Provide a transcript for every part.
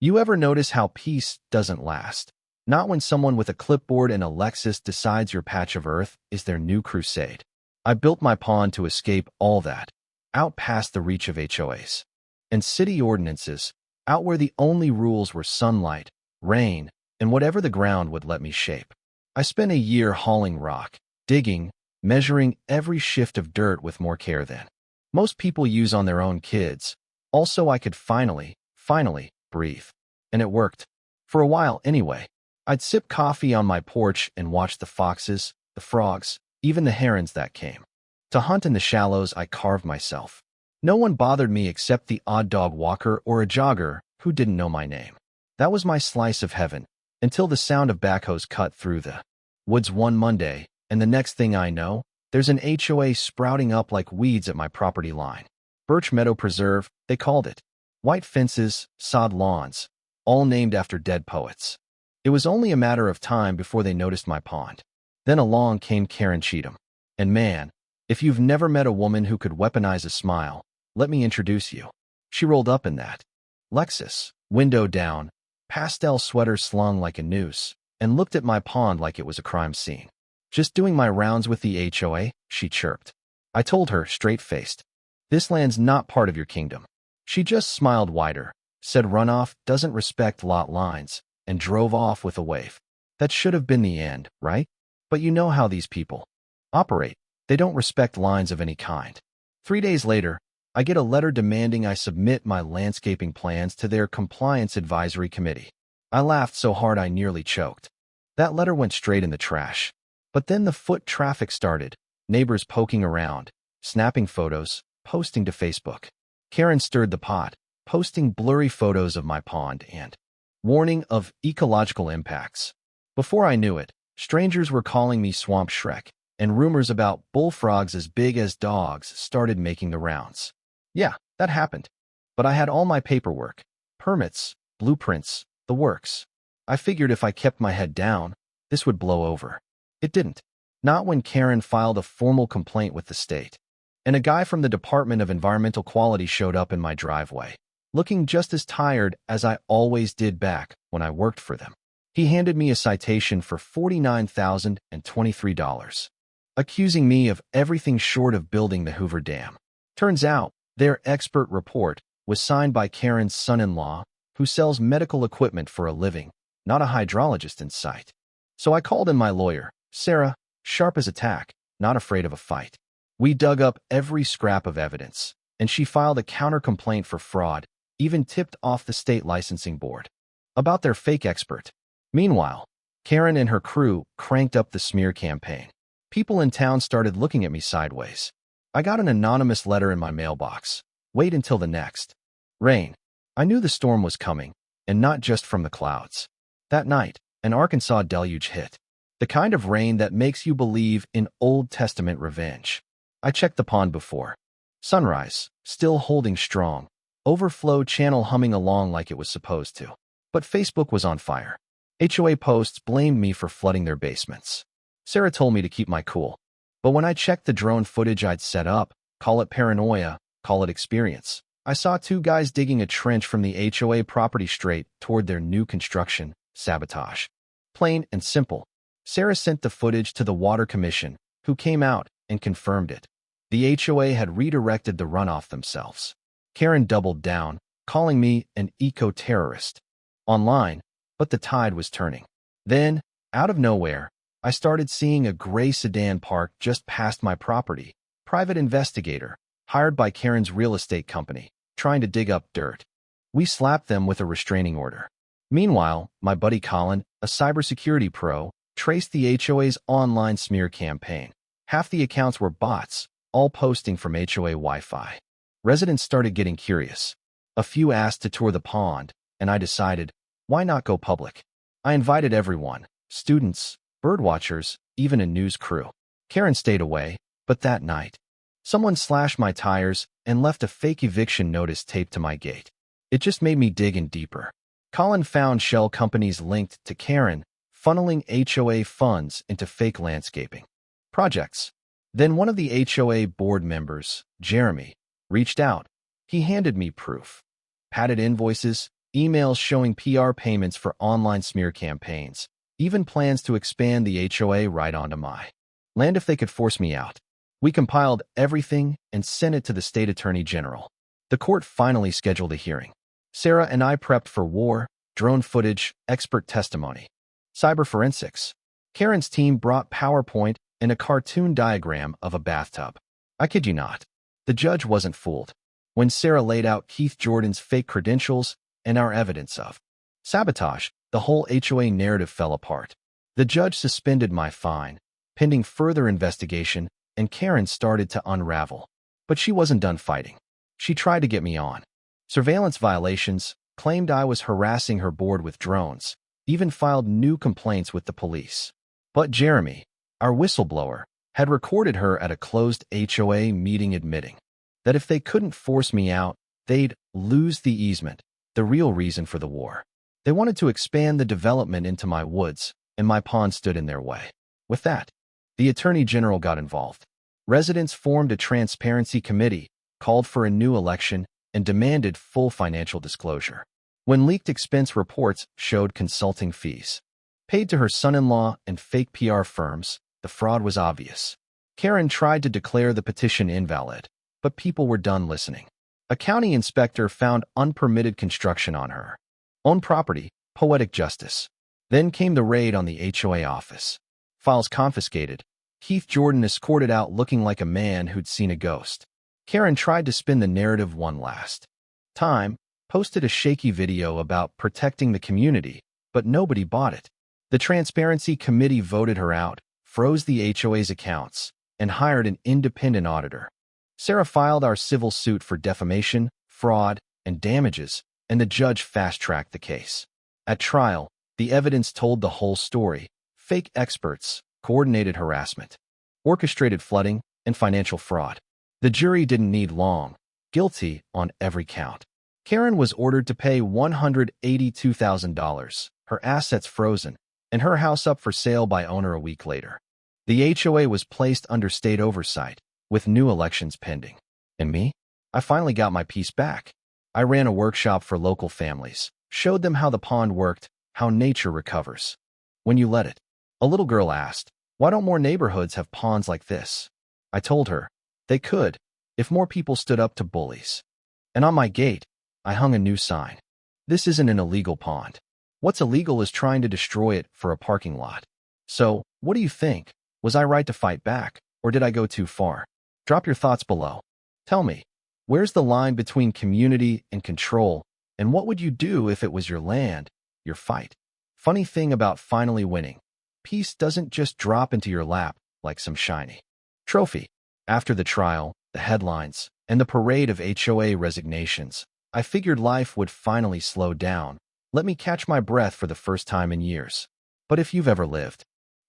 You ever notice how peace doesn't last? Not when someone with a clipboard and a Lexus decides your patch of earth is their new crusade. I built my pond to escape all that, out past the reach of HOAs and city ordinances, out where the only rules were sunlight, rain, and whatever the ground would let me shape. I spent a year hauling rock, digging, measuring every shift of dirt with more care than most people use on their own kids. Also, I could finally breathe. And it worked. For a while, anyway. I'd sip coffee on my porch and watch the foxes, the frogs, even the herons that came to hunt in the shallows I carved myself. No one bothered me except the odd dog walker or a jogger who didn't know my name. That was my slice of heaven, until the sound of backhoes cut through the woods one Monday, and the next thing I know, there's an HOA sprouting up like weeds at my property line. Birch Meadow Preserve, they called it. White fences, sod lawns, all named after dead poets. It was only a matter of time before they noticed my pond. Then along came Karen Cheatham. And man, if you've never met a woman who could weaponize a smile, let me introduce you. She rolled up in that Lexus, window down, pastel sweater slung like a noose, and looked at my pond like it was a crime scene. Just doing my rounds with the HOA, she chirped. I told her, straight-faced, this land's not part of your kingdom. She just smiled wider, said runoff doesn't respect lot lines, and drove off with a wave. That should have been the end, right? But you know how these people operate. They don't respect lines of any kind. 3 days later, I get a letter demanding I submit my landscaping plans to their compliance advisory committee. I laughed so hard I nearly choked. That letter went straight in the trash. But then the foot traffic started, neighbors poking around, snapping photos, posting to Facebook. Karen stirred the pot, posting blurry photos of my pond and warning of ecological impacts. Before I knew it, strangers were calling me Swamp Shrek, and rumors about bullfrogs as big as dogs started making the rounds. Yeah, that happened. But I had all my paperwork, permits, blueprints, the works. I figured if I kept my head down, this would blow over. It didn't. Not when Karen filed a formal complaint with the state. And a guy from the Department of Environmental Quality showed up in my driveway, looking just as tired as I always did back when I worked for them. He handed me a citation for $49,023, accusing me of everything short of building the Hoover Dam. Turns out, their expert report was signed by Karen's son-in-law, who sells medical equipment for a living, not a hydrologist in sight. So I called in my lawyer, Sarah, sharp as a tack, not afraid of a fight. We dug up every scrap of evidence, and she filed a counter-complaint for fraud, even tipped off the state licensing board about their fake expert. Meanwhile, Karen and her crew cranked up the smear campaign. People in town started looking at me sideways. I got an anonymous letter in my mailbox. Wait until the next rain. I knew the storm was coming, and not just from the clouds. That night, an Arkansas deluge hit. The kind of rain that makes you believe in Old Testament revenge. I checked the pond before sunrise, still holding strong, overflow channel humming along like it was supposed to. But Facebook was on fire. HOA posts blamed me for flooding their basements. Sarah told me to keep my cool. But when I checked the drone footage I'd set up, call it paranoia, call it experience, I saw two guys digging a trench from the HOA property straight toward their new construction, sabotage. Plain and simple. Sarah sent the footage to the Water Commission, who came out and confirmed it. The HOA had redirected the runoff themselves. Karen doubled down, calling me an eco-terrorist online, but the tide was turning. Then, out of nowhere, I started seeing a gray sedan parked just past my property. Private investigator, hired by Karen's real estate company, trying to dig up dirt. We slapped them with a restraining order. Meanwhile, my buddy Colin, a cybersecurity pro, traced the HOA's online smear campaign. Half the accounts were bots, all posting from HOA Wi-Fi. Residents started getting curious. A few asked to tour the pond, and I decided, why not go public? I invited everyone, students, birdwatchers, even a news crew. Karen stayed away, but that night, someone slashed my tires and left a fake eviction notice taped to my gate. It just made me dig in deeper. Colin found shell companies linked to Karen, funneling HOA funds into fake landscaping projects. Then one of the HOA board members, Jeremy, reached out. He handed me proof. Padded invoices, emails showing PR payments for online smear campaigns, even plans to expand the HOA right onto my land if they could force me out. We compiled everything and sent it to the state attorney general. The court finally scheduled a hearing. Sarah and I prepped for war, drone footage, expert testimony, cyber forensics. Karen's team brought PowerPoint and a cartoon diagram of a bathtub. I kid you not. The judge wasn't fooled. When Sarah laid out Keith Jordan's fake credentials and our evidence of sabotage, the whole HOA narrative fell apart. The judge suspended my fine, pending further investigation, and Karen started to unravel. But she wasn't done fighting. She tried to get me on surveillance violations, claimed I was harassing her board with drones, even filed new complaints with the police. But Jeremy, our whistleblower, had recorded her at a closed HOA meeting admitting that if they couldn't force me out, they'd lose the easement, the real reason for the war. They wanted to expand the development into my woods, and my pond stood in their way. With that, the Attorney General got involved. Residents formed a transparency committee, called for a new election, and demanded full financial disclosure. When leaked expense reports showed consulting fees paid to her son-in-law and fake PR firms, the fraud was obvious. Karen tried to declare the petition invalid, but people were done listening. A county inspector found unpermitted construction on her own property, poetic justice. Then came the raid on the HOA office. Files confiscated. Keith Jordan escorted out looking like a man who'd seen a ghost. Karen tried to spin the narrative one last time, posted a shaky video about protecting the community, but nobody bought it. The Transparency Committee voted her out, froze the HOA's accounts, and hired an independent auditor. Sarah filed our civil suit for defamation, fraud, and damages, and the judge fast-tracked the case. At trial, the evidence told the whole story. Fake experts, coordinated harassment, orchestrated flooding, and financial fraud. The jury didn't need long. Guilty on every count. Karen was ordered to pay $182,000, her assets frozen, and her house up for sale by owner a week later. The HOA was placed under state oversight, with new elections pending. And me? I finally got my piece back. I ran a workshop for local families, showed them how the pond worked, how nature recovers when you let it. A little girl asked, "Why don't more neighborhoods have ponds like this?" I told her, they could, if more people stood up to bullies. And on my gate, I hung a new sign. This isn't an illegal pond. What's illegal is trying to destroy it for a parking lot. So, what do you think? Was I right to fight back, or did I go too far? Drop your thoughts below. Tell me, where's the line between community and control, and what would you do if it was your land, your fight? Funny thing about finally winning. Peace doesn't just drop into your lap like some shiny trophy. After the trial, the headlines, and the parade of HOA resignations, I figured life would finally slow down. Let me catch my breath for the first time in years. But if you've ever lived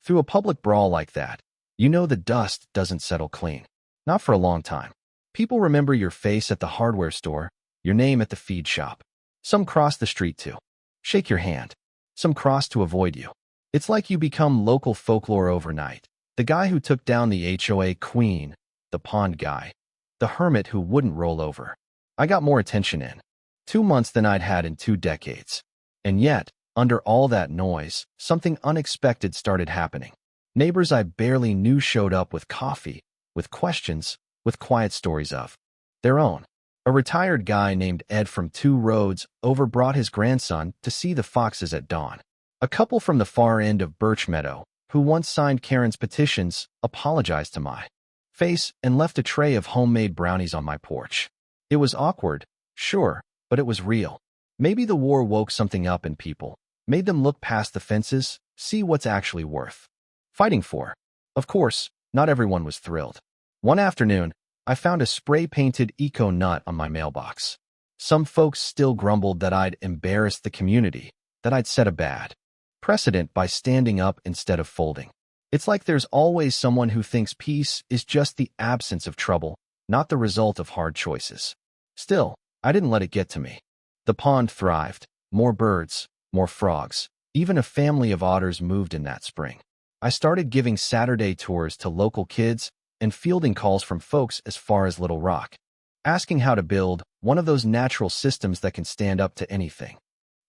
through a public brawl like that, you know the dust doesn't settle clean. Not for a long time. People remember your face at the hardware store, your name at the feed shop. Some cross the street to shake your hand. Some cross to avoid you. It's like you become local folklore overnight. The guy who took down the HOA queen, the pond guy, the hermit who wouldn't roll over. I got more attention in 2 months than I'd had in 2 decades. And yet, under all that noise, something unexpected started happening. Neighbors I barely knew showed up with coffee, with questions, with quiet stories of their own. A retired guy named Ed from 2 roads over brought his grandson to see the foxes at dawn. A couple from the far end of Birch Meadow, who once signed Karen's petitions, apologized to my face and left a tray of homemade brownies on my porch. It was awkward, sure, but it was real. Maybe the war woke something up in people, made them look past the fences, see what's actually worth fighting for. Of course, not everyone was thrilled. One afternoon, I found a spray-painted eco nut on my mailbox. Some folks still grumbled that I'd embarrassed the community, that I'd set a bad precedent by standing up instead of folding. It's like there's always someone who thinks peace is just the absence of trouble, not the result of hard choices. Still, I didn't let it get to me. The pond thrived. More birds, more frogs. Even a family of otters moved in that spring. I started giving Saturday tours to local kids and fielding calls from folks as far as Little Rock, asking how to build one of those natural systems that can stand up to anything.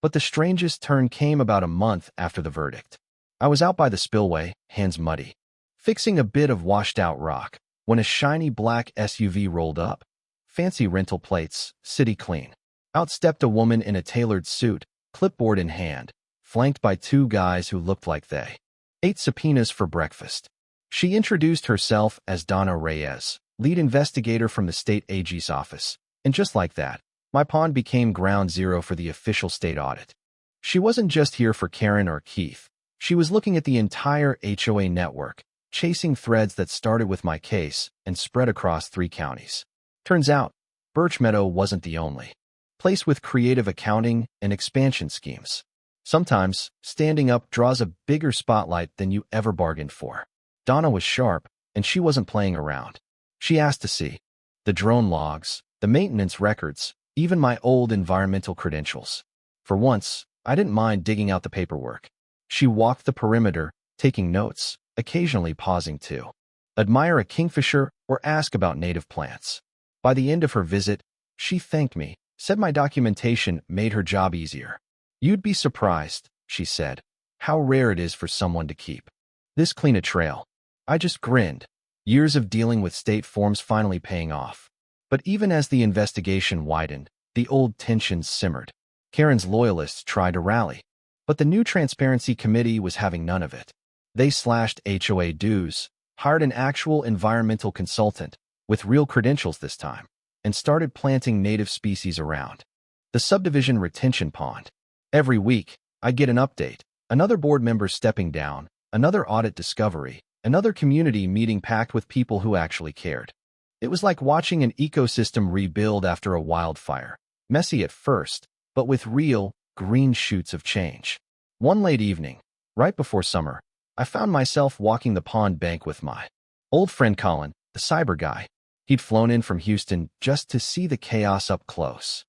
But the strangest turn came about a month after the verdict. I was out by the spillway, hands muddy, fixing a bit of washed-out rock, when a shiny black SUV rolled up. Fancy rental plates, city clean. Out stepped a woman in a tailored suit, clipboard in hand, flanked by two guys who looked like they ate subpoenas for breakfast. She introduced herself as Donna Reyes, lead investigator from the state AG's office. And just like that, my pond became ground zero for the official state audit. She wasn't just here for Karen or Keith. She was looking at the entire HOA network, chasing threads that started with my case and spread across 3 counties. Turns out, Birch Meadow wasn't the only place with creative accounting and expansion schemes. Sometimes, standing up draws a bigger spotlight than you ever bargained for. Donna was sharp, and she wasn't playing around. She asked to see the drone logs, the maintenance records, even my old environmental credentials. For once, I didn't mind digging out the paperwork. She walked the perimeter, taking notes, occasionally pausing to admire a kingfisher or ask about native plants. By the end of her visit, she thanked me, said my documentation made her job easier. "You'd be surprised," she said, "how rare it is for someone to keep this clean a trail." I just grinned. Years of dealing with state forms finally paying off. But even as the investigation widened, the old tensions simmered. Karen's loyalists tried to rally, but the new Transparency Committee was having none of it. They slashed HOA dues, hired an actual environmental consultant, with real credentials this time, and started planting native species around the subdivision retention pond. Every week, I'd get an update, another board member stepping down, another audit discovery, another community meeting packed with people who actually cared. It was like watching an ecosystem rebuild after a wildfire, messy at first, but with real, green shoots of change. One late evening, right before summer, I found myself walking the pond bank with my old friend Colin, the cyber guy. He'd flown in from Houston just to see the chaos up close.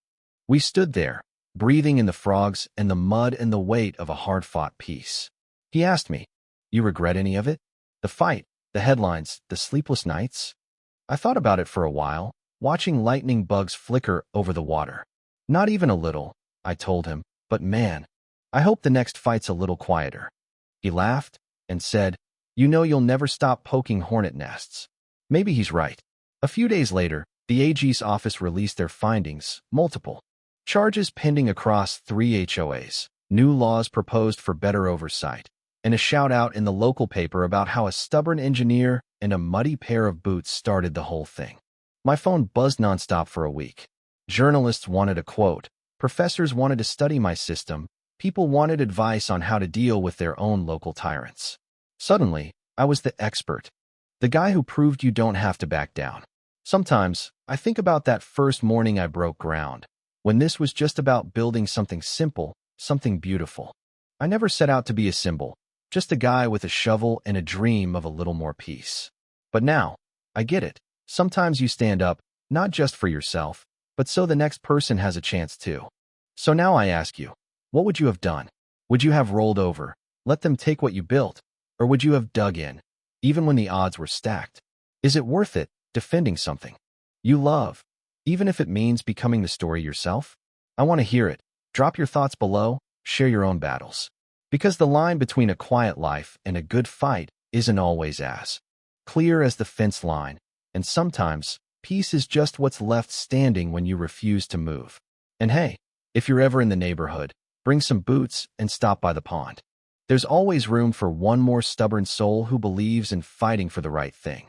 We stood there, breathing in the frogs and the mud and the weight of a hard-fought peace. He asked me, "You regret any of it? The fight, the headlines, the sleepless nights?" I thought about it for a while, watching lightning bugs flicker over the water. "Not even a little," I told him, "but man, I hope the next fight's a little quieter." He laughed and said, "You know you'll never stop poking hornet nests." Maybe he's right. A few days later, the AG's office released their findings, multiple charges pending across 3 HOAs, new laws proposed for better oversight, and a shout-out in the local paper about how a stubborn engineer and a muddy pair of boots started the whole thing. My phone buzzed nonstop for a week. Journalists wanted a quote, professors wanted to study my system, people wanted advice on how to deal with their own local tyrants. Suddenly, I was the expert, the guy who proved you don't have to back down. Sometimes, I think about that first morning I broke ground, when this was just about building something simple, something beautiful. I never set out to be a symbol, just a guy with a shovel and a dream of a little more peace. But now, I get it. Sometimes you stand up, not just for yourself, but so the next person has a chance too. So now I ask you, what would you have done? Would you have rolled over, let them take what you built, or would you have dug in, even when the odds were stacked? Is it worth it, defending something you love, even if it means becoming the story yourself? I want to hear it. Drop your thoughts below, share your own battles. Because the line between a quiet life and a good fight isn't always as clear as the fence line, and sometimes, peace is just what's left standing when you refuse to move. And hey, if you're ever in the neighborhood, bring some boots and stop by the pond. There's always room for one more stubborn soul who believes in fighting for the right thing.